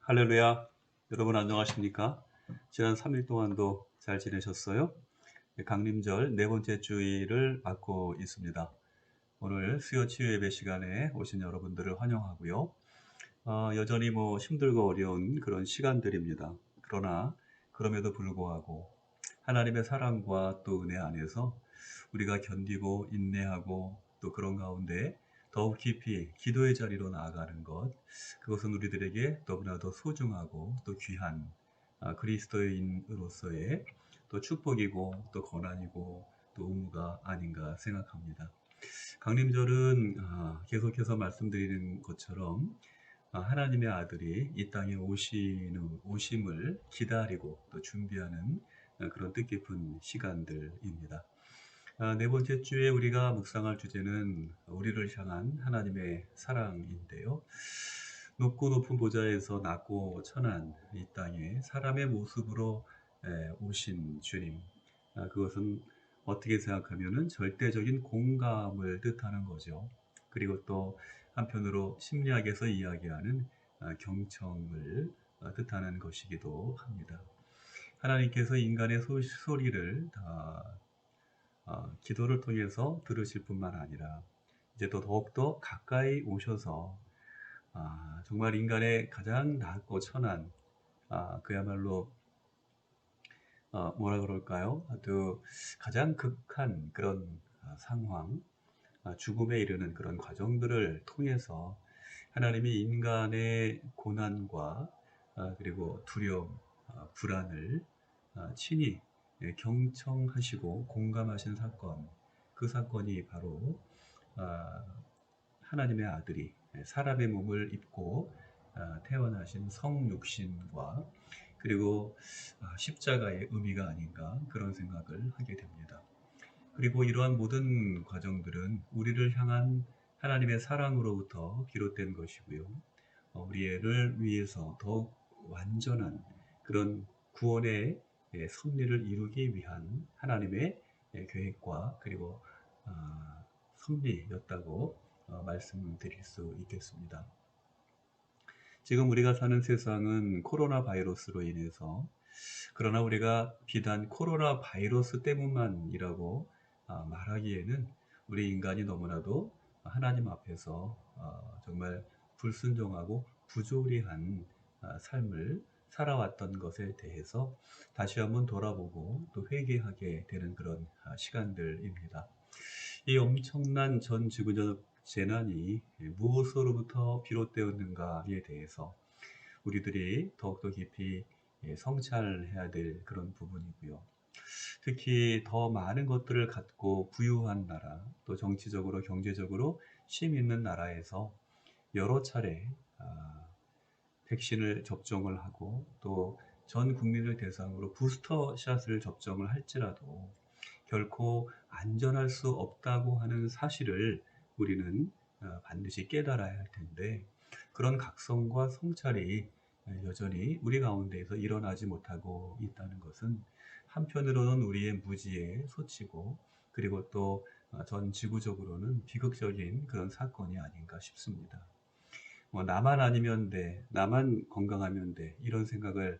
할렐루야. 여러분 안녕하십니까? 지난 3일 동안도 잘 지내셨어요? 강림절 네 번째 주일을 맞고 있습니다. 오늘 수요 치유 예배 시간에 오신 여러분들을 환영하고요. 여전히 힘들고 어려운 그런 시간들입니다. 그러나 그럼에도 불구하고 하나님의 사랑과 또 은혜 안에서 우리가 견디고 인내하고 또 그런 가운데 더욱 깊이 기도의 자리로 나아가는 것, 그것은 우리들에게 너무나도 소중하고 또 귀한 그리스도인으로서의 또 축복이고 또 권한이고 또 의무가 아닌가 생각합니다. 강림절은 계속해서 말씀드리는 것처럼 하나님의 아들이 이 땅에 오심을 기다리고 또 준비하는 그런 뜻깊은 시간들입니다. 네 번째 주에 우리가 묵상할 주제는 우리를 향한 하나님의 사랑인데요. 높고 높은 보좌에서 낮고 천한 이 땅에 사람의 모습으로 오신 주님. 그것은 어떻게 생각하면은 절대적인 공감을 뜻하는 거죠. 그리고 또 한편으로 심리학에서 이야기하는 경청을 뜻하는 것이기도 합니다. 하나님께서 인간의 소리를 기도를 통해서 들으실 뿐만 아니라 이제 또 더욱더 가까이 오셔서 정말 인간의 가장 낮고 천한 그야말로 뭐라 그럴까요? 아주 가장 극한 그런 상황, 죽음에 이르는 그런 과정들을 통해서 하나님이 인간의 고난과 그리고 두려움, 불안을 친히 경청하시고 공감하신 사건, 그 사건이 바로 아, 하나님의 아들이 사람의 몸을 입고 태어나신 성육신과 그리고 십자가의 의미가 아닌가 그런 생각을 하게 됩니다. 그리고 이러한 모든 과정들은 우리를 향한 하나님의 사랑으로부터 비롯된 것이고요. 우리를 위해서 더욱 완전한 그런 구원의 섭리를 이루기 위한 하나님의 계획과 그리고 섭리였다고 말씀드릴 수 있겠습니다. 지금 우리가 사는 세상은 코로나 바이러스로 인해서, 그러나 우리가 비단 코로나 바이러스 때문만이라고 말하기에는 우리 인간이 너무나도 하나님 앞에서 정말 불순종하고 부조리한 삶을 살아왔던 것에 대해서 다시 한번 돌아보고 또 회개하게 되는 그런 시간들입니다. 이 엄청난 전 지구적 재난이 무엇으로부터 비롯되었는가에 대해서 우리들이 더욱더 깊이 성찰해야 될 그런 부분이고요. 특히 더 많은 것들을 갖고 부유한 나라, 또 정치적으로 경제적으로 힘 있는 나라에서 여러 차례 백신을 접종을 하고 또 전 국민을 대상으로 부스터 샷을 접종을 할지라도 결코 안전할 수 없다고 하는 사실을 우리는 반드시 깨달아야 할 텐데, 그런 각성과 성찰이 여전히 우리 가운데에서 일어나지 못하고 있다는 것은 한편으로는 우리의 무지에 소치고, 그리고 또 전 지구적으로는 비극적인 그런 사건이 아닌가 싶습니다. 나만 아니면 돼, 나만 건강하면 돼, 이런 생각을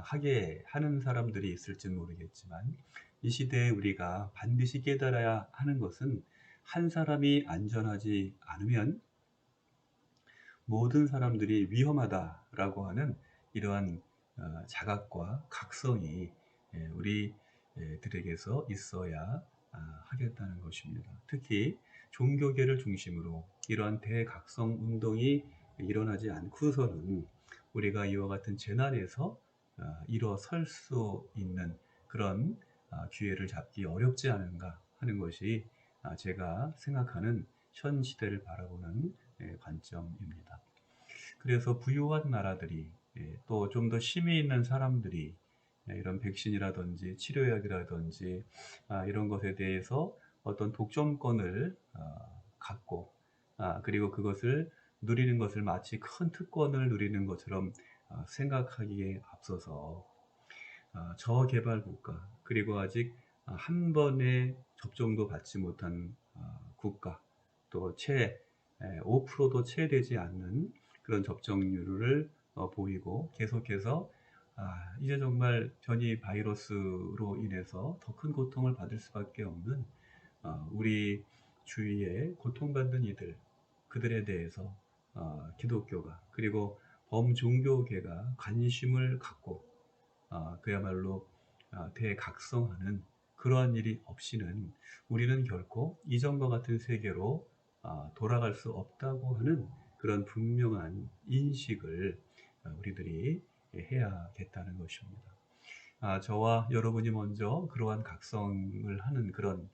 하게 하는 사람들이 있을지는 모르겠지만, 이 시대에 우리가 반드시 깨달아야 하는 것은 한 사람이 안전하지 않으면 모든 사람들이 위험하다라고 하는 이러한 자각과 각성이 우리들에게서 있어야 하겠다는 것입니다. 특히 종교계를 중심으로 이러한 대각성 운동이 일어나지 않고서는 우리가 이와 같은 재난에서 일어설 수 있는 그런 기회를 잡기 어렵지 않은가 하는 것이 제가 생각하는 현 시대를 바라보는 관점입니다. 그래서 부유한 나라들이 또 좀 더 힘이 있는 사람들이 이런 백신이라든지 치료약이라든지 이런 것에 대해서 어떤 독점권을 갖고 그리고 그것을 누리는 것을 마치 큰 특권을 누리는 것처럼 생각하기에 앞서서 저개발 국가, 그리고 아직 한 번의 접종도 받지 못한 국가, 또 5%도 채 되지 않는 그런 접종률을 보이고 계속해서 이제 정말 변이 바이러스로 인해서 더 큰 고통을 받을 수밖에 없는 우리 주위에 고통받는 이들, 그들에 대해서 기독교가 그리고 범종교계가 관심을 갖고 그야말로 대각성하는 그러한 일이 없이는 우리는 결코 이전과 같은 세계로 돌아갈 수 없다고 하는 그런 분명한 인식을 우리들이 해야겠다는 것입니다. 저와 여러분이 먼저 그러한 각성을 하는 그런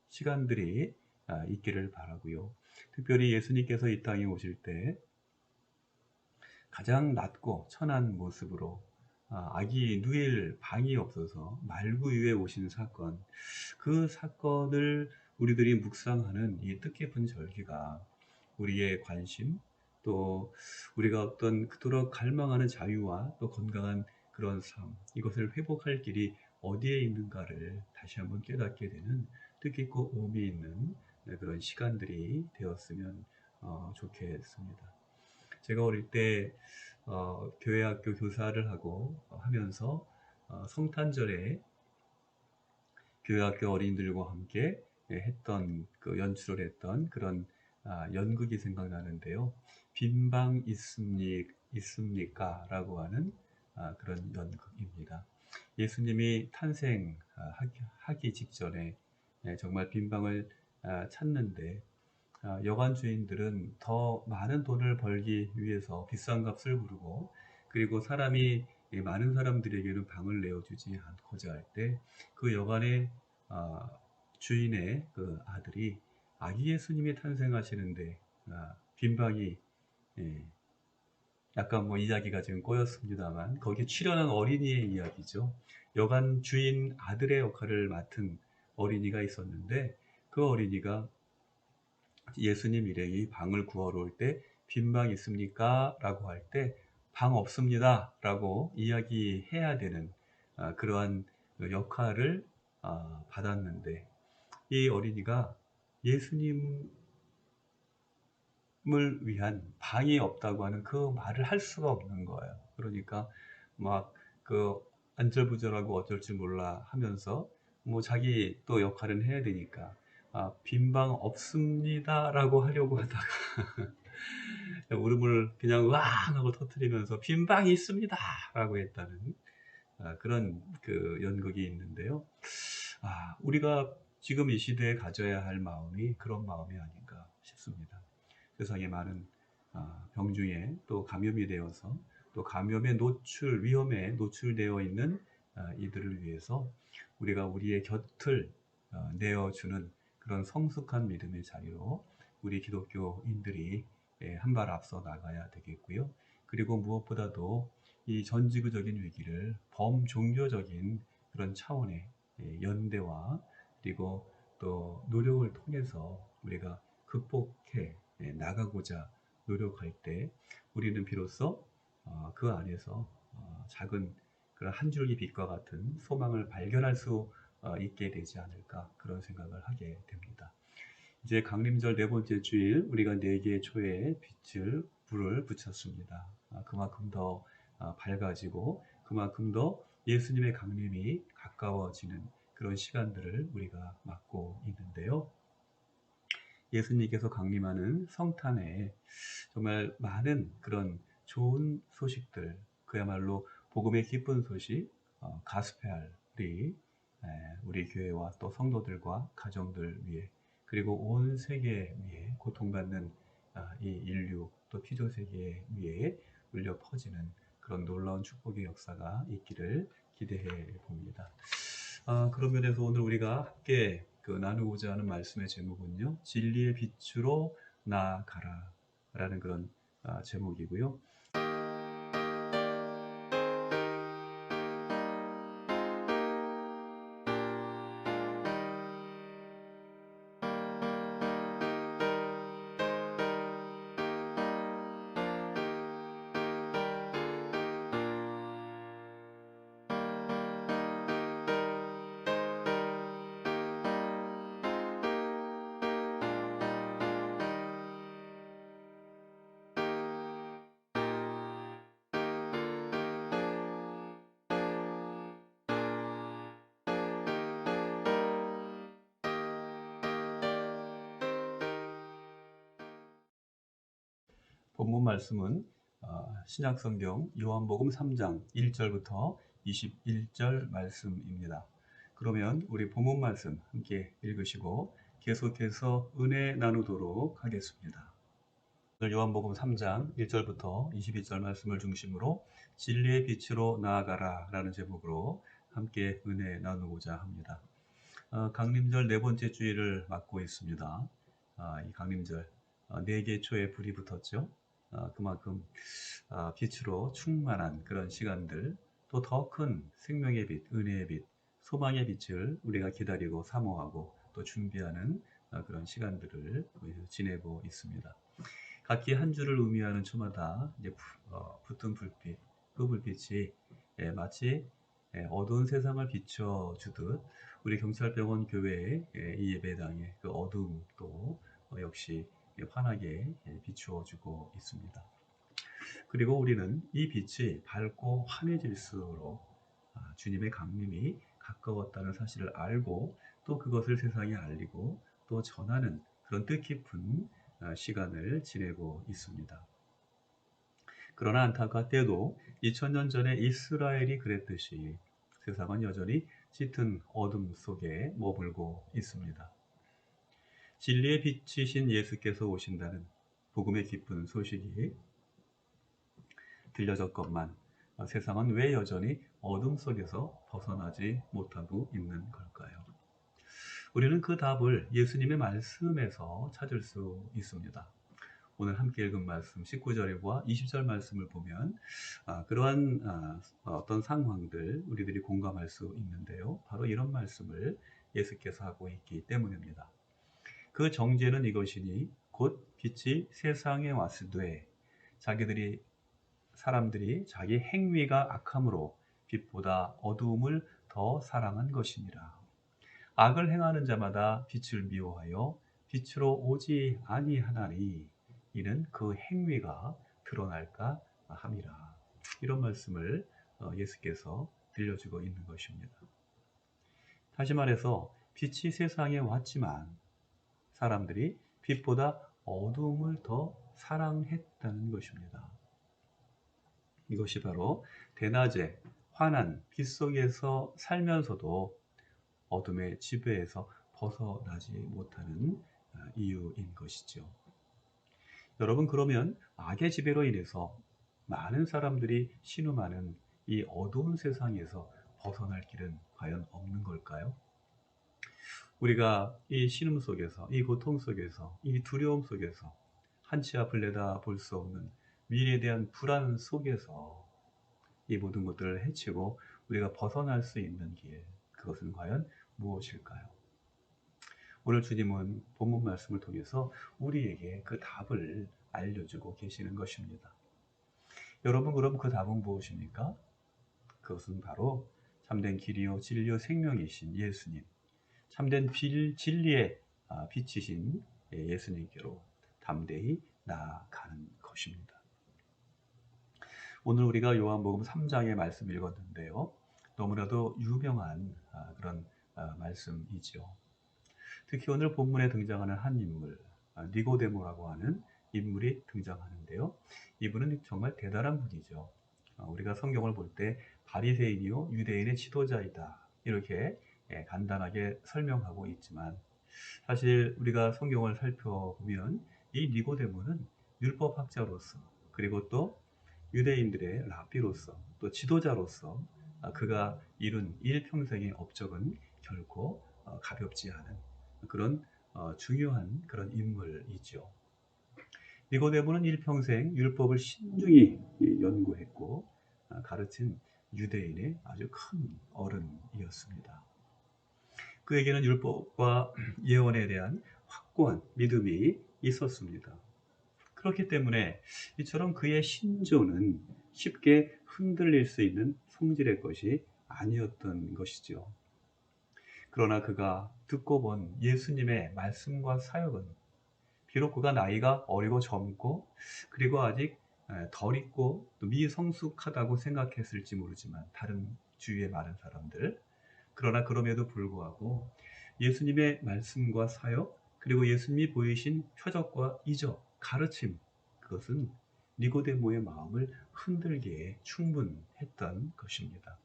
시간들이 있기를 바라고요. 특별히 예수님께서 이 땅에 오실 때 가장 낮고 천한 모습으로 아기 누일 방이 없어서 말구유에 오신 사건, 그 사건을 우리들이 묵상하는 이 뜻깊은 절기가 우리의 관심, 또 우리가 어떤 그토록 갈망하는 자유와 또 건강한 그런 삶, 이것을 회복할 길이 어디에 있는가를 다시 한번 깨닫게 되는 뜻깊고 의미 있는 그런 시간들이 되었으면 좋겠습니다. 제가 어릴 때 교회 학교 교사를 하고 하면서 성탄절에 교회 학교 어린이들과 함께 했던 연출을 했던 그런 연극이 생각나는데요. 빈방 있습니까? 라고 하는 그런 연극입니다. 예수님이 탄생하기 직전에 정말 빈방을 찾는데 여관 주인들은 더 많은 돈을 벌기 위해서 비싼 값을 부르고, 그리고 사람이 많은 사람들에게는 방을 내어주지 않고자 할 때 그 여관의 주인의 그 아들이 아기 예수님이 탄생하시는데 빈방이 약간 뭐 이야기가 지금 꼬였습니다만 거기에 출연한 어린이의 이야기죠. 여관 주인 아들의 역할을 맡은 어린이가 있었는데, 그 어린이가 예수님 일행이 방을 구하러 올 때 빈방 있습니까? 라고 할 때 방 없습니다 라고 이야기해야 되는 그러한 역할을 받았는데, 이 어린이가 예수님을 위한 방이 없다고 하는 그 말을 할 수가 없는 거예요. 그러니까 막 그 안절부절하고 어쩔 줄 몰라 하면서 뭐 자기 또 역할은 해야 되니까 빈방 없습니다 라고 하려고 하다가 울음을 그냥 으앙 하고 터뜨리면서 빈방이 있습니다 라고 했다는 그런 그 연극이 있는데요. 우리가 지금 이 시대에 가져야 할 마음이 그런 마음이 아닌가 싶습니다. 세상에 많은 병 중에 또 감염이 되어서 또 감염의 위험에 노출되어 있는 이들을 위해서 우리가 우리의 곁을 내어주는 그런 성숙한 믿음의 자리로 우리 기독교인들이 한 발 앞서 나가야 되겠고요. 그리고 무엇보다도 이 전 지구적인 위기를 범종교적인 그런 차원의 연대와 그리고 또 노력을 통해서 우리가 극복해 나가고자 노력할 때 우리는 비로소 그 안에서 작은 그런 한 줄기 빛과 같은 소망을 발견할 수 있게 되지 않을까, 그런 생각을 하게 됩니다. 이제 강림절 네 번째 주일, 우리가 네 개의 초에 불을 붙였습니다. 그만큼 더 밝아지고 그만큼 더 예수님의 강림이 가까워지는 그런 시간들을 우리가 맞고 있는데요. 예수님께서 강림하는 성탄에 정말 많은 그런 좋은 소식들, 그야말로 복음의 기쁜 소식, 가스펠이 우리 교회와 또 성도들과 가정들 위해, 그리고 온 세계 위에 고통받는 이 인류 또 피조 세계 위에 울려 퍼지는 그런 놀라운 축복의 역사가 있기를 기대해 봅니다. 그런 면에서 오늘 우리가 함께 나누고자 하는 말씀의 제목은요, 진리의 빛으로 나아가라 라는 그런 제목이고요. 본문 말씀은 신약성경 요한복음 3장 1절부터 21절 말씀입니다. 그러면 우리 본문 말씀 함께 읽으시고 계속해서 은혜 나누도록 하겠습니다. 오늘 요한복음 3장 1절부터 22절 말씀을 중심으로 진리의 빛으로 나아가라 라는 제목으로 함께 은혜 나누고자 합니다. 강림절 네 번째 주일을 맞고 있습니다. 이 강림절 4개 초에 불이 붙었죠. 그만큼 빛으로 충만한 그런 시간들, 또 더 큰 생명의 빛, 은혜의 빛, 소망의 빛을 우리가 기다리고 사모하고 또 준비하는 그런 시간들을 지내고 있습니다. 각기 한 주를 의미하는 초마다 이제 붙은 불빛, 그 불빛이 마치 어두운 세상을 비춰주듯 우리 경찰병원 교회의 이 예배당의 그 어둠도 역시 환하게 비추어주고 있습니다. 그리고 우리는 이 빛이 밝고 환해질수록 주님의 강림이 가까웠다는 사실을 알고 또 그것을 세상에 알리고 또 전하는 그런 뜻깊은 시간을 지내고 있습니다. 그러나 안타깝게도 2000년 전에 이스라엘이 그랬듯이 세상은 여전히 짙은 어둠 속에 머물고 있습니다. 진리의 빛이신 예수께서 오신다는 복음의 기쁜 소식이 들려졌건만 세상은 왜 여전히 어둠 속에서 벗어나지 못하고 있는 걸까요? 우리는 그 답을 예수님의 말씀에서 찾을 수 있습니다. 오늘 함께 읽은 말씀 19절과 20절 말씀을 보면 그러한 어떤 상황들 우리들이 공감할 수 있는데요. 바로 이런 말씀을 예수께서 하고 있기 때문입니다. 그 정죄는 이것이니 곧 빛이 세상에 왔으되 사람들이 자기 행위가 악함으로 빛보다 어두움을 더 사랑한 것이니라. 악을 행하는 자마다 빛을 미워하여 빛으로 오지 아니하나니 이는 그 행위가 드러날까 함이라. 이런 말씀을 예수께서 들려주고 있는 것입니다. 다시 말해서 빛이 세상에 왔지만 사람들이 빛보다 어두움을 더 사랑했다는 것입니다. 이것이 바로 대낮에 환한 빛 속에서 살면서도 어둠의 지배에서 벗어나지 못하는 이유인 것이죠. 여러분, 그러면 악의 지배로 인해서 많은 사람들이 신음하는 이 어두운 세상에서 벗어날 길은 과연 없는 걸까요? 우리가 이 신음 속에서, 이 고통 속에서, 이 두려움 속에서 한치 앞을 내다볼 수 없는 미래에 대한 불안 속에서 이 모든 것들을 해치고 우리가 벗어날 수 있는 길, 그것은 과연 무엇일까요? 오늘 주님은 본문 말씀을 통해서 우리에게 그 답을 알려주고 계시는 것입니다. 여러분, 그럼 그 답은 무엇입니까? 그것은 바로 참된 길이요 진리요 생명이신 예수님, 참된 진리의 빛이신 예수님께로 담대히 나아가는 것입니다. 오늘 우리가 요한복음 3장의 말씀 읽었는데요. 너무나도 유명한 그런 말씀이죠. 특히 오늘 본문에 등장하는 한 인물, 니고데모라고 하는 인물이 등장하는데요. 이분은 정말 대단한 분이죠. 우리가 성경을 볼 때 바리새인이요 유대인의 지도자이다 이렇게 간단하게 설명하고 있지만 사실 우리가 성경을 살펴보면 이 니고데모는 율법학자로서 그리고 또 유대인들의 랍비로서 또 지도자로서 그가 이룬 일평생의 업적은 결코 가볍지 않은 그런 중요한 그런 인물이죠. 니고데모는 일평생 율법을 신중히 연구했고 가르친 유대인의 아주 큰 어른이었습니다. 그에게는 율법과 예언에 대한 확고한 믿음이 있었습니다. 그렇기 때문에 이처럼 그의 신조는 쉽게 흔들릴 수 있는 성질의 것이 아니었던 것이죠. 그러나 그가 듣고 본 예수님의 말씀과 사역은 비록 그가 나이가 어리고 젊고 그리고 아직 덜 있고 또 미성숙하다고 생각했을지 모르지만 다른 주위의 많은 사람들, 그러나 그럼에도 불구하고 예수님의 말씀과 사역 그리고 예수님이 보이신 표적과 이적, 가르침, 그것은 니고데모의 마음을 흔들기에 충분했던 것입니다.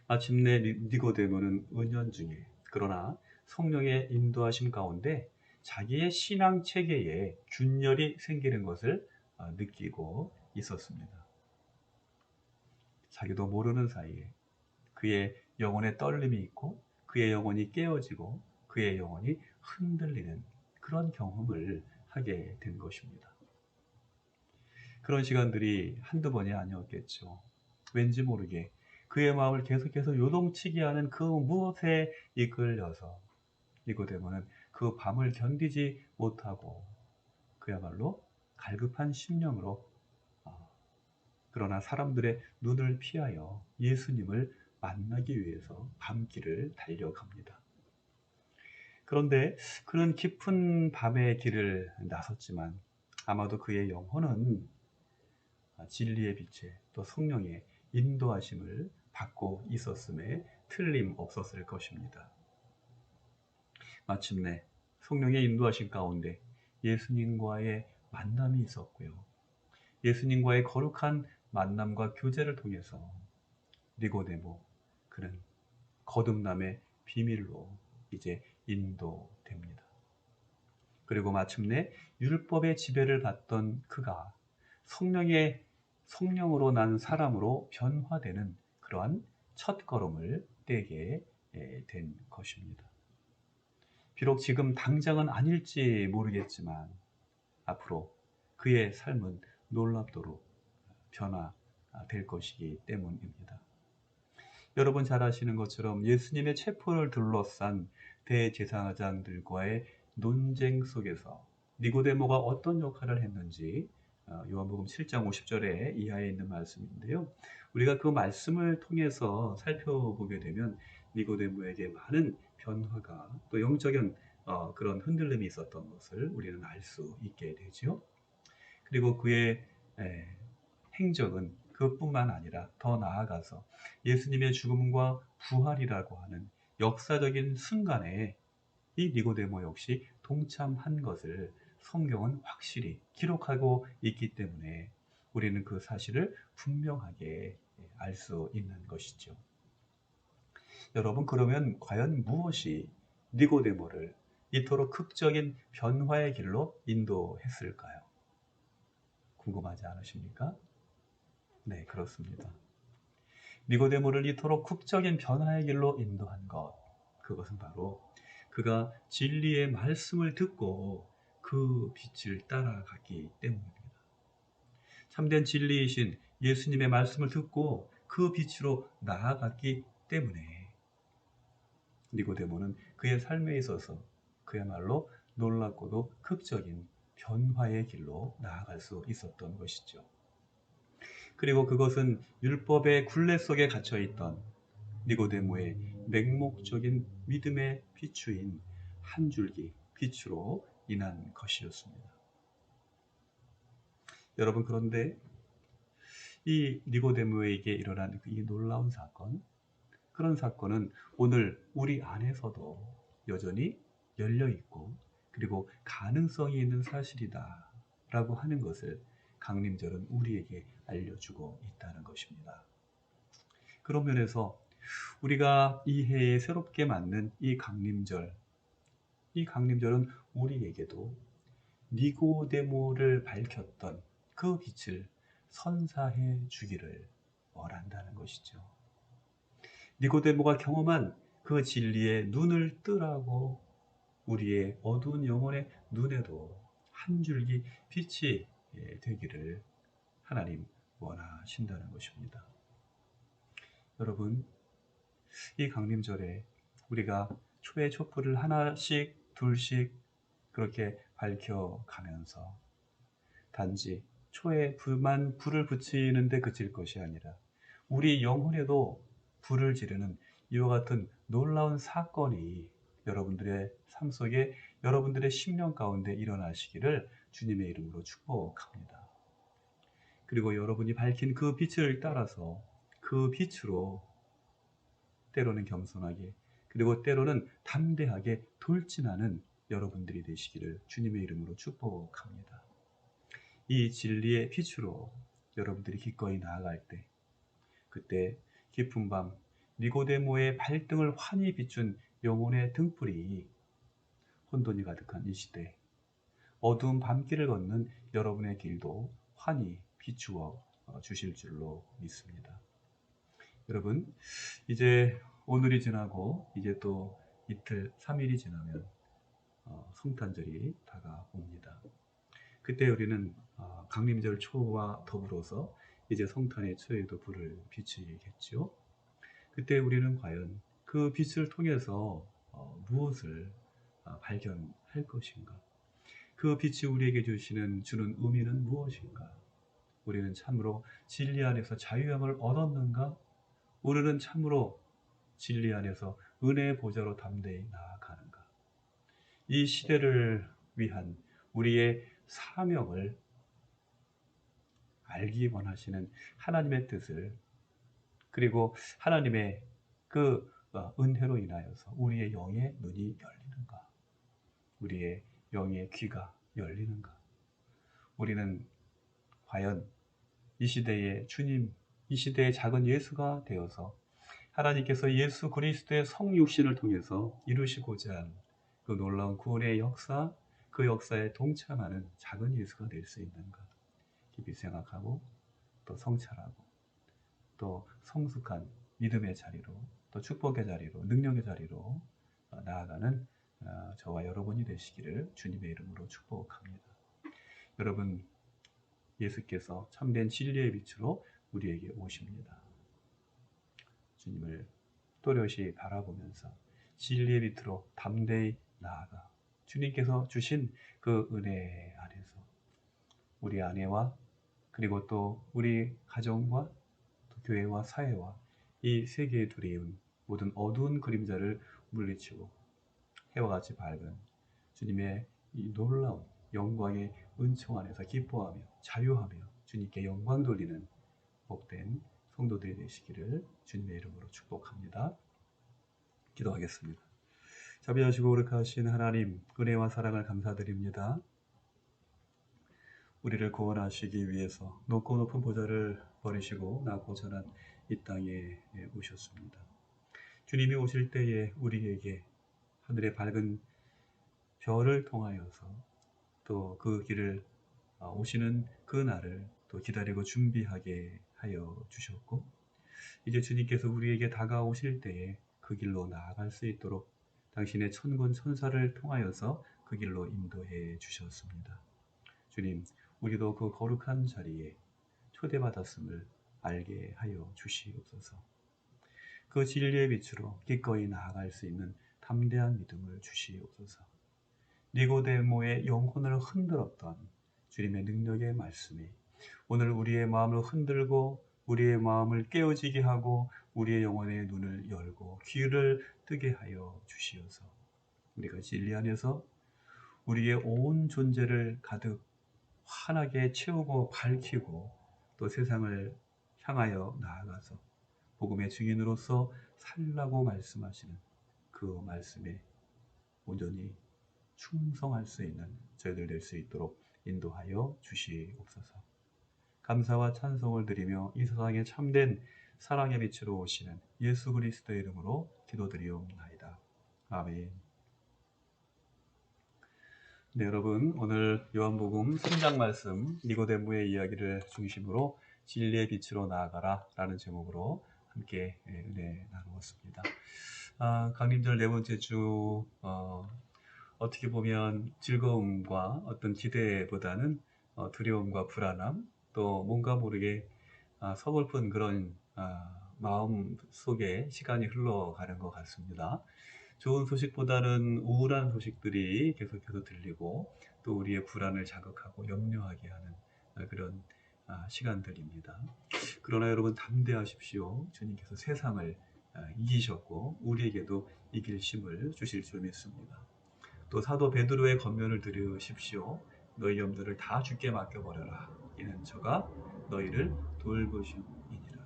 마침내 니고데모는 은연중에 그러나 성령의 인도하심 가운데 자기의 신앙 체계에 균열이 생기는 것을 느끼고 있었습니다. 자기도 모르는 사이에 그의 영혼에 떨림이 있고 그의 영혼이 깨어지고 그의 영혼이 흔들리는 그런 경험을 하게 된 것입니다. 그런 시간들이 한두 번이 아니었겠죠. 왠지 모르게 그의 마음을 계속해서 요동치게 하는 그 무엇에 이끌려서 니고데모는 그 밤을 견디지 못하고 그야말로 갈급한 심령으로 그러나 사람들의 눈을 피하여 예수님을 만나기 위해서 밤길을 달려갑니다. 그런데 그는 깊은 밤의 길을 나섰지만 아마도 그의 영혼은 진리의 빛에 또 성령의 인도하심을 받고 있었음에 틀림없었을 것입니다. 마침내 성령의 인도하심 가운데 예수님과의 만남이 있었고요. 예수님과의 거룩한 만남과 교제를 통해서 니고데모 그는 거듭남의 비밀로 이제 인도됩니다. 그리고 마침내 율법의 지배를 받던 그가 성령으로 난 사람으로 변화되는 그러한 첫걸음을 떼게 된 것입니다. 비록 지금 당장은 아닐지 모르겠지만 앞으로 그의 삶은 놀랍도록 변화될 것이기 때문입니다. 여러분 잘 아시는 것처럼 예수님의 체포를 둘러싼 대제사장들과의 논쟁 속에서 니고데모가 어떤 역할을 했는지 요한복음 7장 50절에 이하에 있는 말씀인데요. 우리가 그 말씀을 통해서 살펴보게 되면 니고데모에게 많은 변화가 또 영적인 그런 흔들림이 있었던 것을 우리는 알 수 있게 되죠. 그리고 그의 행적은 그뿐만 아니라 더 나아가서 예수님의 죽음과 부활이라고 하는 역사적인 순간에 이 니고데모 역시 동참한 것을 성경은 확실히 기록하고 있기 때문에 우리는 그 사실을 분명하게 알 수 있는 것이죠. 여러분, 그러면 과연 무엇이 니고데모를 이토록 극적인 변화의 길로 인도했을까요? 궁금하지 않으십니까? 네, 그렇습니다. 니고데모를 이토록 극적인 변화의 길로 인도한 것, 그것은 바로 그가 진리의 말씀을 듣고 그 빛을 따라갔기 때문입니다. 참된 진리이신 예수님의 말씀을 듣고 그 빛으로 나아갔기 때문에 니고데모는 그의 삶에 있어서 그야말로 놀랍고도 극적인 변화의 길로 나아갈 수 있었던 것이죠. 그리고 그것은 율법의 굴레 속에 갇혀있던 니고데모의 맹목적인 믿음의 비추인 한 줄기 빛으로 인한 것이었습니다. 여러분, 그런데 이 니고데모에게 일어난 이 놀라운 사건, 그런 사건은 오늘 우리 안에서도 여전히 열려있고 그리고 가능성이 있는 사실이다 라고 하는 것을 강림절은 우리에게 알려주고 있다는 것입니다. 그런 면에서 우리가 이 해에 새롭게 맞는 이 강림절은 우리에게도 니고데모를 밝혔던 그 빛을 선사해 주기를 원한다는 것이죠. 니고데모가 경험한 그 진리의 눈을 뜨라고 우리의 어두운 영혼의 눈에도 한 줄기 빛이 되기를 하나님 원하신다는 것입니다. 여러분, 이 강림절에 우리가 초의 촛불을 하나씩 둘씩 그렇게 밝혀가면서 단지 초에 불을 붙이는데 그칠 것이 아니라 우리 영혼에도 불을 지르는 이와 같은 놀라운 사건이 여러분들의 삶 속에 여러분들의 심령 가운데 일어나시기를 주님의 이름으로 축복합니다. 그리고 여러분이 밝힌 그 빛을 따라서 그 빛으로 때로는 겸손하게 그리고 때로는 담대하게 돌진하는 여러분들이 되시기를 주님의 이름으로 축복합니다. 이 진리의 빛으로 여러분들이 기꺼이 나아갈 때, 그때 깊은 밤 니고데모의 발등을 환히 비춘 영혼의 등불이 혼돈이 가득한 이 시대, 어두운 밤길을 걷는 여러분의 길도 환히 비추어 주실 줄로 믿습니다. 여러분, 이제 오늘이 지나고 이제 또 이틀, 3일이 지나면 성탄절이 다가옵니다. 그때 우리는 강림절 초와 더불어서 이제 성탄의 초에도 불을 비추겠죠. 그때 우리는 과연 그 빛을 통해서 무엇을 발견할 것인가? 그 빛이 우리에게 주는 의미는 무엇인가? 우리는 참으로 진리 안에서 자유함을 얻었는가? 우리는 참으로 진리 안에서 은혜의 보좌로 담대히 나아가는가? 이 시대를 위한 우리의 사명을 알기 원하시는 하나님의 뜻을, 그리고 하나님의 그 은혜로 인하여서 우리의 영의 눈이 열리는가? 우리의 영의 귀가 열리는가? 우리는 과연 이 시대의 주님, 이 시대의 작은 예수가 되어서 하나님께서 예수 그리스도의 성육신을 통해서 이루시고자 한 그 놀라운 구원의 역사, 그 역사에 동참하는 작은 예수가 될 수 있는가? 깊이 생각하고 또 성찰하고 또 성숙한 믿음의 자리로, 또 축복의 자리로, 능력의 자리로 나아가는 저와 여러분이 되시기를 주님의 이름으로 축복합니다. 여러분, 예수께서 참된 진리의 빛으로 우리에게 오십니다. 주님을 또렷이 바라보면서 진리의 빛으로 담대히 나아가 주님께서 주신 그 은혜 안에서 우리 아내와, 그리고 또 우리 가정과 또 교회와 사회와 이 세계에 두려운 모든 어두운 그림자를 물리치고 해와 같이 밝은 주님의 이 놀라운 영광의 은총 안에서 기뻐하며 자유하며 주님께 영광 돌리는 복된 성도들이 되시기를 주님의 이름으로 축복합니다. 기도하겠습니다. 자비하시고 거룩하신 하나님, 은혜와 사랑을 감사드립니다. 우리를 구원하시기 위해서 높고 높은 보좌를 버리시고 낮고 전한 이 땅에 오셨습니다. 주님이 오실 때에 우리에게 하늘의 밝은 별을 통하여서 또 그 길을 오시는 그 날을 또 기다리고 준비하게 하여 주셨고, 이제 주님께서 우리에게 다가오실 때에 그 길로 나아갈 수 있도록 당신의 천군 천사를 통하여서 그 길로 인도해 주셨습니다. 주님, 우리도 그 거룩한 자리에 초대받았음을 알게 하여 주시옵소서. 그 진리의 빛으로 기꺼이 나아갈 수 있는 담대한 믿음을 주시옵소서. 니고데모의 영혼을 흔들었던 주님의 능력의 말씀이 오늘 우리의 마음을 흔들고 우리의 마음을 깨어지게 하고 우리의 영혼의 눈을 열고 귀를 뜨게 하여 주시어서 우리가 진리 안에서 우리의 온 존재를 가득 환하게 채우고 밝히고 또 세상을 향하여 나아가서 복음의 증인으로서 살라고 말씀하시는 그 말씀에 온전히 충성할 수 있는 저희들 될 수 있도록 인도하여 주시옵소서. 감사와 찬송을 드리며 이 세상에 참된 사랑의 빛으로 오시는 예수 그리스도의 이름으로 기도드리옵나이다. 아멘. 네, 여러분, 오늘 요한복음 3장 말씀 니고데모의 이야기를 중심으로 진리의 빛으로 나아가라 라는 제목으로 함께 은혜 나누었습니다. 강림절 네 번째 주 어떻게 보면 즐거움과 어떤 기대보다는 두려움과 불안함, 또 뭔가 모르게 서글픈 그런 마음 속에 시간이 흘러가는 것 같습니다. 좋은 소식보다는 우울한 소식들이 계속해서 들리고 또 우리의 불안을 자극하고 염려하게 하는 그런 시간들입니다. 그러나 여러분 담대하십시오. 주님께서 세상을 이기셨고 우리에게도 이길 힘을 주실 줄 믿습니다. 또 사도 베드로의 권면을 들으십시오. 너희 염려를 다 주께 맡겨버려라. 이는 저가 너희를 돌보심이니라.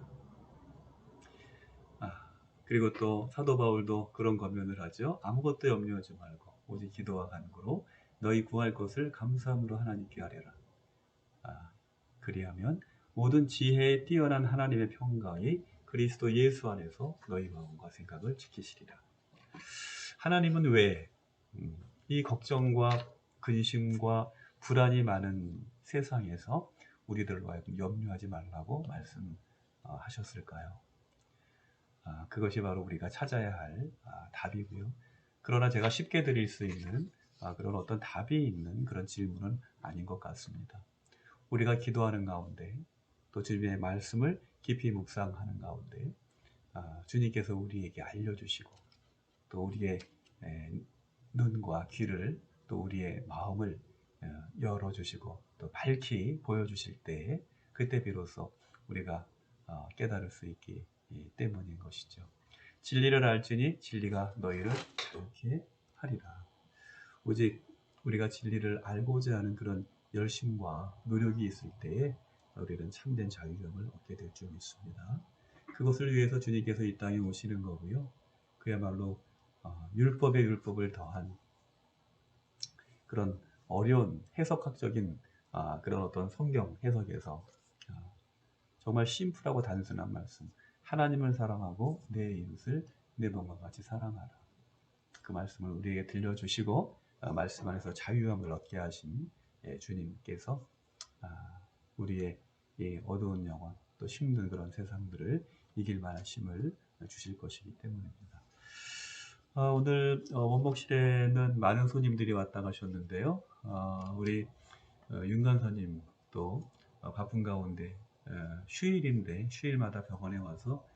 그리고 또 사도 바울도 그런 권면을 하죠. 아무것도 염려하지 말고 오직 기도와 간구로 너희 구할 것을 감사함으로 하나님께 아뢰라. 그리하면 모든 지혜에 뛰어난 하나님의 평강이 그리스도 예수 안에서 너희 마음과 생각을 지키시리라. 하나님은 왜 이 걱정과 근심과 불안이 많은 세상에서 우리들로 하여금 염려하지 말라고 말씀하셨을까요? 그것이 바로 우리가 찾아야 할 답이고요. 그러나 제가 쉽게 드릴 수 있는 그런 어떤 답이 있는 그런 질문은 아닌 것 같습니다. 우리가 기도하는 가운데 또 주님의 말씀을 깊이 묵상하는 가운데 주님께서 우리에게 알려주시고 또 우리의 눈과 귀를 또 우리의 마음을 열어주시고 또 밝히 보여주실 때에 그때 비로소 우리가 깨달을 수 있기 때문인 것이죠. 진리를 알지니 진리가 너희를 자유케 하리라. 오직 우리가 진리를 알고자 하는 그런 열심과 노력이 있을 때에 우리는 참된 자유함을 얻게 될 줄 믿습니다. 그것을 위해서 주님께서 이 땅에 오시는 거고요. 그야말로 율법에 율법을 더한 그런 어려운 해석학적인 그런 어떤 성경 해석에서 정말 심플하고 단순한 말씀, 하나님을 사랑하고 내 이웃을 내 몸과 같이 사랑하라. 그 말씀을 우리에게 들려주시고 말씀 안에서 자유함을 얻게 하신 주님께서 우리의 이 어두운 영혼 또 힘든 그런 세상들을 이길 만한 힘을 주실 것이기 때문입니다. 오늘 원목실에는 많은 손님들이 왔다 가셨는데요. 우리 윤 간사님 또 바쁜 가운데 휴일인데 휴일마다 병원에 와서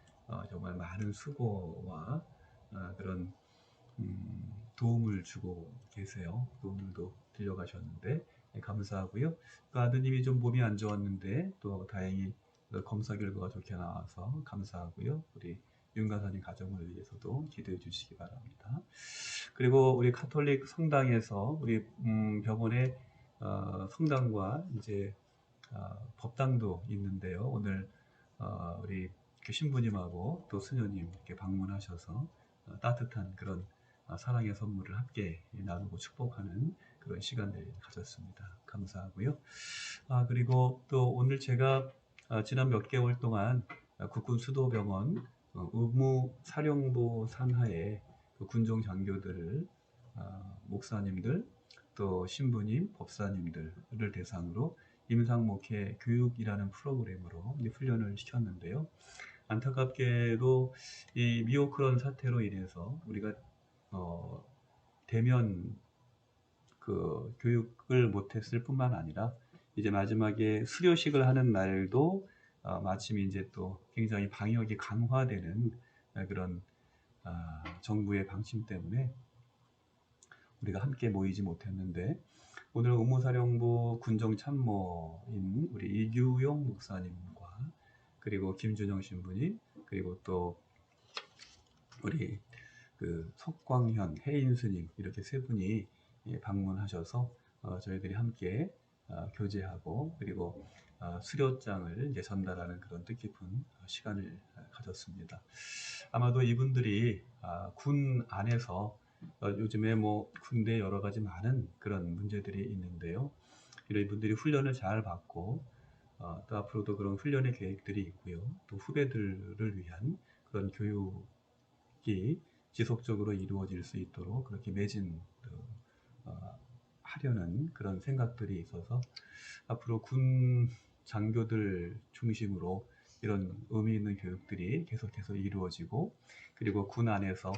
정말 많은 수고와 그런 도움을 주고 계세요. 또 오늘도 들려가셨는데 감사하고요. 또 아드님이 좀 몸이 안 좋았는데 또 다행히 검사 결과가 좋게 나와서 감사하고요. 우리 윤 간사님 가정을 위해서도 기도해 주시기 바랍니다. 그리고 우리 가톨릭 성당에서 우리 병원에 성당과 이제 법당도 있는데요. 오늘 우리 신부님하고 또 수녀님 이렇게 방문하셔서 따뜻한 그런 사랑의 선물을 함께 나누고 축복하는 그런 시간을 가졌습니다. 감사하고요. 그리고 또 오늘 제가 지난 몇 개월 동안 국군 수도병원 의무사령부 산하의 군종 장교들을 목사님들 또 신부님, 법사님들을 대상으로 임상목회 교육이라는 프로그램으로 훈련을 시켰는데요. 안타깝게도 이 미오크론 사태로 인해서 우리가 대면 그 교육을 못했을 뿐만 아니라 이제 마지막에 수료식을 하는 날도 마침 이제 또 굉장히 방역이 강화되는 그런 정부의 방침 때문에 우리가 함께 모이지 못했는데 오늘 의무사령부 군정참모인 우리 이규용 목사님과 그리고 김준영 신부님 그리고 또 우리 그 석광현, 혜인 스님 이렇게 세 분이 방문하셔서 저희들이 함께 교제하고 그리고 수료장을 이제 전달하는 그런 뜻깊은 시간을 가졌습니다. 아마도 이분들이 군 안에서 요즘에 뭐 군대 여러 가지 많은 그런 문제들이 있는데요. 이런 분들이 훈련을 잘 받고 또 앞으로도 그런 훈련의 계획들이 있고요. 또 후배들을 위한 그런 교육이 지속적으로 이루어질 수 있도록 그렇게 하려는 그런 생각들이 있어서 앞으로 군 장교들 중심으로 이런 의미 있는 교육들이 계속해서 이루어지고 그리고 군 안에서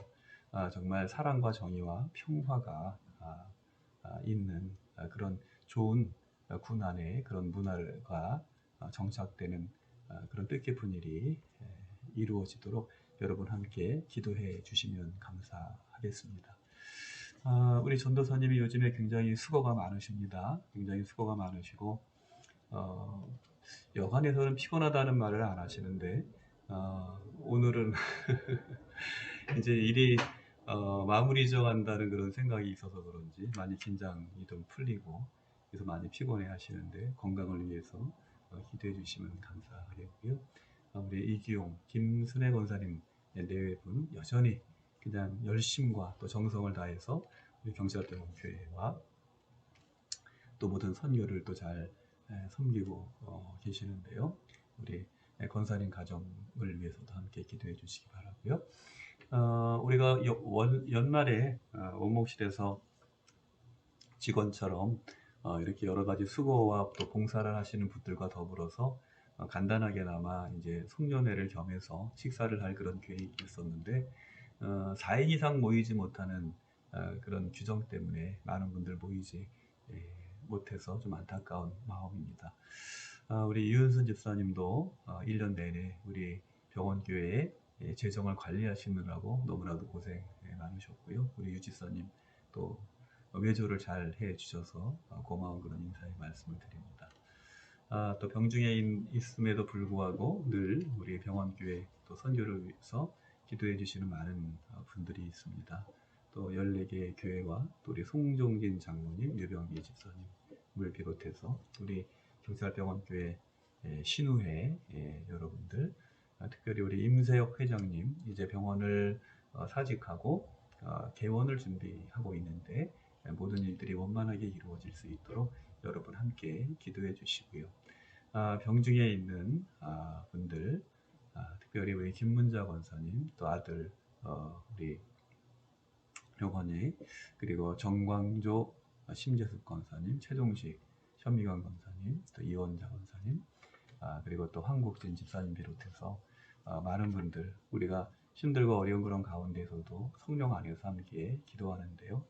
정말 사랑과 정의와 평화가 있는 그런 좋은 군 안의 그런 문화가 정착되는 그런 뜻깊은 일이 이루어지도록 여러분 함께 기도해 주시면 감사하겠습니다. 우리 전도사님이 요즘에 굉장히 수고가 많으십니다. 굉장히 수고가 많으시고 여간에서는 피곤하다는 말을 안 하시는데 오늘은 이제 일이 마무리 져간다는 그런 생각이 있어서 그런지 많이 긴장이 좀 풀리고 그래서 많이 피곤해 하시는데 건강을 위해서 기도해 주시면 감사하겠고요. 우리 이기용, 김순애 권사님 네 분 여전히 그냥 열심과 또 정성을 다해서 우리 경찰대원교회와 또 모든 선교를 또 잘 섬기고 계시는데요. 우리 권사님 가정을 위해서도 함께 기도해 주시기 바라고요. 우리가 연말에 원목실에서 직원처럼 이렇게 여러 가지 수고와 또 봉사를 하시는 분들과 더불어서 간단하게나마 이제 송년회를 겸해서 식사를 할 그런 계획이 있었는데 4인 이상 모이지 못하는 그런 규정 때문에 많은 분들 모이지 못해서 좀 안타까운 마음입니다. 우리 유은순 집사님도 1년 내내 우리 병원교회의 재정을 관리하시느라고 너무나도 고생 많으셨고요. 우리 유 집사님 또 외조를 잘 해주셔서 고마운 그런 인사의 말씀을 드립니다. 또 병중에 있음에도 불구하고 늘 우리 병원교회 또 선교를 위해서 기도해 주시는 많은 분들이 있습니다. 또 14개의 교회와 또 우리 송종진 장로님, 유병기 집사님을 비롯해서 우리 경찰병원교회 신우회 여러분들, 특별히 우리 임세혁 회장님 이제 병원을 사직하고 개원을 준비하고 있는데 모든 일들이 원만하게 이루어질 수 있도록 여러분 함께 기도해 주시고요. 병중에 있는 분들, 특별히 우리 김문자 권사님, 또 아들 우리 병원이, 그리고 정광조 심재숙 권사님, 최종식 현미관 권사님, 또 이원자 권사님, 그리고 또 황국진 집사님 비롯해서 많은 분들, 우리가 힘들고 어려운 그런 가운데서도 성령 안에서 함께 기도하는데요.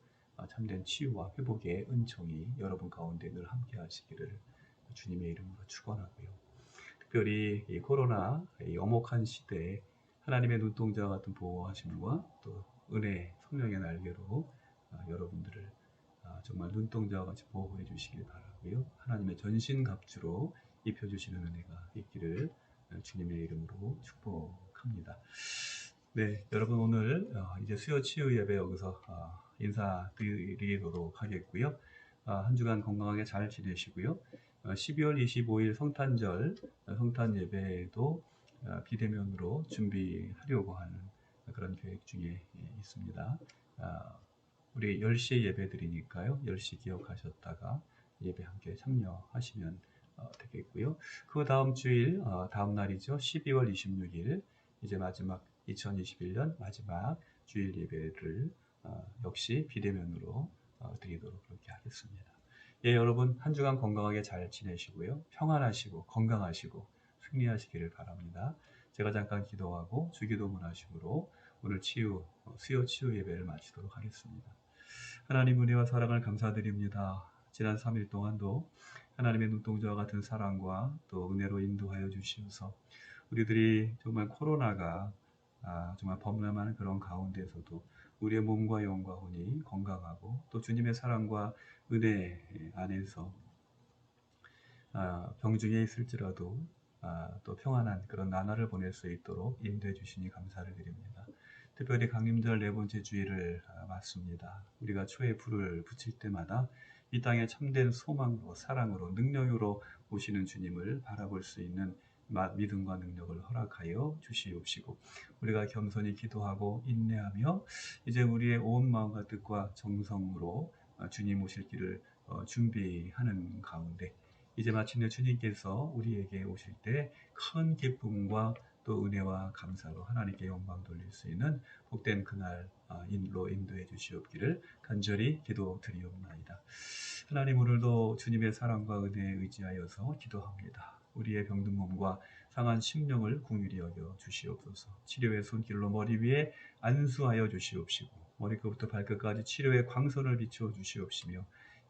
참된 치유와 회복의 은총이 여러분 가운데 늘 함께 하시기를 주님의 이름으로 축원하고요. 특별히 이 코로나 이 엄혹한 시대에 하나님의 눈동자와 같은 보호하심과 또 은혜 성령의 날개로 여러분들을 정말 눈동자와 같이 보호해 주시길 바라고요. 하나님의 전신갑주로 입혀주시는 은혜가 있기를 주님의 이름으로 축복합니다. 네, 여러분 오늘 이제 수요 치유 예배 여기서 인사드리도록 하겠고요. 한 주간 건강하게 잘 지내시고요. 12월 25일 성탄절 성탄 예배도 비대면으로 준비하려고 하는 그런 계획 중에 있습니다. 우리 10시에 예배 드리니까요. 10시 기억하셨다가 예배 함께 참여하시면 되겠고요. 그 다음 주일, 다음 날이죠. 12월 26일, 이제 마지막 2021년 마지막 주일 예배를 역시 비대면으로 드리도록 그렇게 하겠습니다. 예, 여러분 한 주간 건강하게 잘 지내시고요. 평안하시고 건강하시고 승리하시기를 바랍니다. 제가 잠깐 기도하고 주기도문 하심으로 오늘 수요 치유 예배를 마치도록 하겠습니다. 하나님 은혜와 사랑을 감사드립니다. 지난 3일 동안도 하나님의 눈동자와 같은 사랑과 또 은혜로 인도하여 주시면서 우리들이 정말 코로나가 정말 범람하는 그런 가운데서도 우리의 몸과 영과 혼이 건강하고 또 주님의 사랑과 은혜 안에서 병중에 있을지라도 또 평안한 그런 나날을 보낼 수 있도록 인도해 주시니 감사를 드립니다. 특별히 강림절 4번째 주일을 맞습니다. 우리가 초에 불을 붙일 때마다 이 땅에 참된 소망으로 사랑으로 능력으로 오시는 주님을 바라볼 수 있는 믿음과 능력을 허락하여 주시옵시고 우리가 겸손히 기도하고 인내하며 이제 우리의 온 마음과 뜻과 정성으로 주님 오실 길을 준비하는 가운데 이제 마침내 주님께서 우리에게 오실 때 큰 기쁨과 또 은혜와 감사로 하나님께 영광 돌릴 수 있는 복된 그날로 인도해 주시옵기를 간절히 기도드리옵나이다. 하나님 오늘도 주님의 사랑과 은혜에 의지하여서 기도합니다. 우리의 병든 몸과 상한 심령을 긍휼히 여겨 주시옵소서. 치료의 손길로 머리 위에 안수하여 주시옵시고 머리끝부터 발끝까지 치료의 광선을 비추어 주시옵시며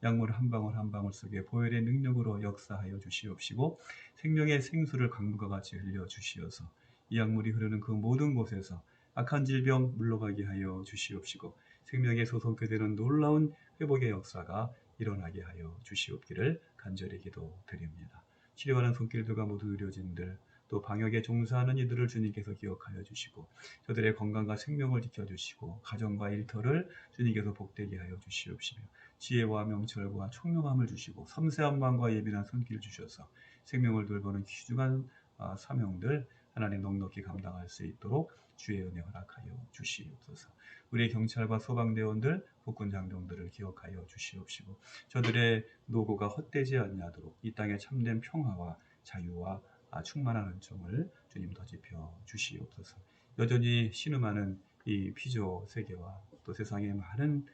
약물 한 방울 한 방울 속에 보혈의 능력으로 역사하여 주시옵시고 생명의 생수를 강물과 같이 흘려 주시어서 이 약물이 흐르는 그 모든 곳에서 악한 질병 물러가게 하여 주시옵시고 생명의 소성케 되는 놀라운 회복의 역사가 일어나게 하여 주시옵기를 간절히 기도드립니다. 치료하는 손길들과 모두 의료진들 또 방역에 종사하는 이들을 주님께서 기억하여 주시고 저들의 건강과 생명을 지켜주시고 가정과 일터를 주님께서 복되게 하여 주시옵시며 지혜와 명철과 총명함을 주시고 섬세한 마음과 예민한 손길 주셔서 생명을 돌보는 귀중한 사명들 하나님 넉넉히 감당할 수 있도록 주의 은혜 허락하여 주시옵소서. 우리의 경찰과 소방대원들, 국군 장병들을 기억하여 주시옵시고 저들의 노고가 헛되지 아니하도록 이 땅의 참된 평화와 자유와 충만한 은총을 주님 더집혀 주시옵소서. 여전히 신음하는 이 피조 세계와 또 세상의 많은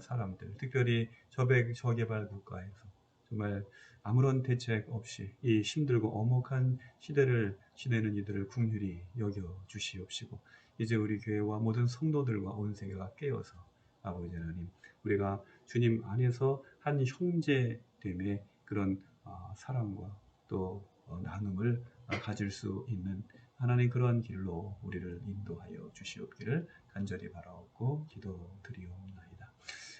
사람들, 특별히 저개발 국가에서 정말 아무런 대책 없이 이 힘들고 엄혹한 시대를 지내는 이들을 긍휼히 여겨 주시옵시고 이제 우리 교회와 모든 성도들과 온 세계가 깨어서 아버지 하나님 우리가 주님 안에서 한 형제됨의 그런 사랑과 또 나눔을 가질 수 있는 하나님 그러한 길로 우리를 인도하여 주시옵기를 간절히 바라옵고 기도드리옵나이다.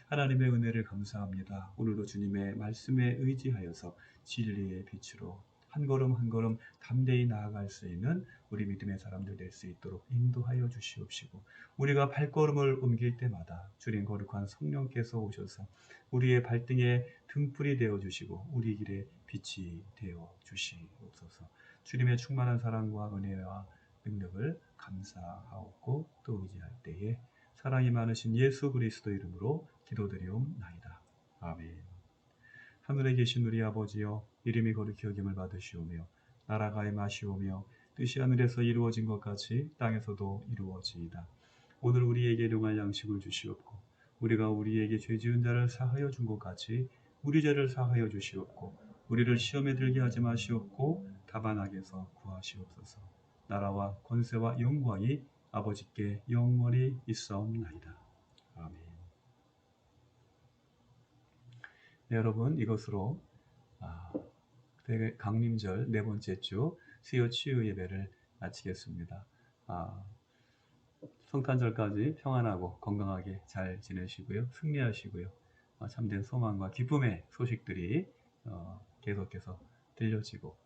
하나님의 은혜를 감사합니다. 오늘도 주님의 말씀에 의지하여서 진리의 빛으로 한 걸음 한 걸음 담대히 나아갈 수 있는 우리 믿음의 사람들 될 수 있도록 인도하여 주시옵시고 우리가 발걸음을 옮길 때마다 주님 거룩한 성령께서 오셔서 우리의 발등에 등불이 되어 주시고 우리 길에 빛이 되어 주시옵소서. 주님의 충만한 사랑과 은혜와 능력을 감사하옵고 또 의지할 때에 사랑이 많으신 예수 그리스도 이름으로 기도드리옵나이다. 아멘. 하늘에 계신 우리 아버지여 이름이 거룩히 여김을 받으시오며 나라가 임하시오며 뜻이 하늘에서 이루어진 것 같이 땅에서도 이루어지이다. 오늘 우리에게 일용할 양식을 주시옵고 우리가 우리에게 죄 지은 자를 사하여 준 것 같이 우리 죄를 사하여 주시옵고 우리를 시험에 들게 하지 마시옵고 다만 악에서 구하시옵소서. 나라와 권세와 영광이 아버지께 영원히 있사옵나이다. 아멘. 네, 여러분 이것으로 강림절 네 번째 주 수요 치유 예배를 마치겠습니다. 성탄절까지 평안하고 건강하게 잘 지내시고요. 승리하시고요. 참된 소망과 기쁨의 소식들이 계속해서 들려지고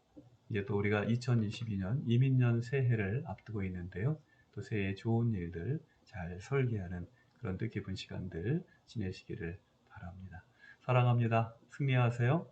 이제 또 우리가 2022년 이민년 새해를 앞두고 있는데요. 또 새해 좋은 일들 잘 설계하는 그런 뜻깊은 시간들 지내시기를 바랍니다. 사랑합니다. 승리하세요.